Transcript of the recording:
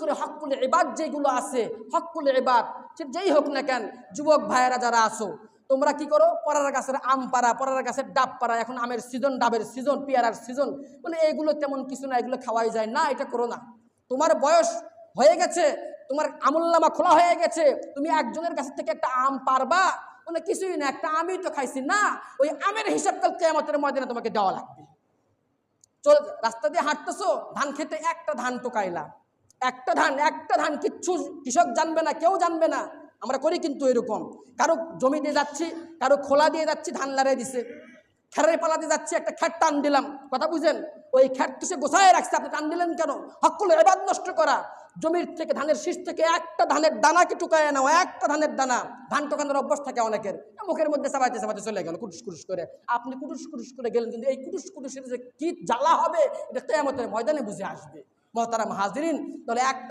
করে হকুল ইবাদ যেগুলো আছে, হকুল ইবাদ সে যেই হোক না কেন, যুবক ভাইয়েরা যারা আসো, তোমরা কি করো, পরার গাছের আম পাড়া, পরার গাছের ডাব পাড়া, এখন আমের সিজন, ডাবের সিজন, পেয়ারার সিজন, বলে এগুলো তেমন কিছু না, এগুলো খাওয়াই যায় না, এটা করো না। তোমার বয়স হয়ে গেছে, তোমার আমুলনামা খোলা হয়ে গেছে, তুমি একজনের কাছ থেকে একটা আম পারবা, বলে কিছুই না, একটা আমই তো খাইছি না, ওই আমের হিসাব কাল কিয়ামতের ময়দানে তোমাকে দেওয়া লাগবে। চল, রাস্তা দিয়ে হাঁটতেছো, ধান খেতে একটা ধান টোকাইলা, একটা ধান কিচ্ছু কৃষক জানবে না, কেউ জানবে না। আমরা করি কিন্তু এরকম, কারো জমি দিয়ে যাচ্ছি, কারো খোলা দিয়ে যাচ্ছি, ধান লাড়িয়ে দিছে, খেরের পালা দিয়ে যাচ্ছি, একটা খ্যাট টান দিলাম, কথা বুঝেন, ওই খ্যাট তো সে গোছায় রাখছে, আপনি টান দিলেন কেন? হকুল ইবাদ নষ্ট করা। জমির থেকে, ধানের শীষ থেকে একটা ধানের দানাকে টুকায় নাও, একটা ধানের দানা। ধান টোকানোর অভ্যাস থাকে অনেকের, মুখের মধ্যে চাবাইতে চাবাইতে চলে গেল কুটুস কুটুস করে, আপনি কুটুস কুটুস করে গেলেন, কিন্তু এই কুটুস কুটুসের যে কি জ্বালা হবে, এটা কিয়ামতের ময়দানে বুঝে আসবে। মহতারাম হাজিরিন, তাহলে একটা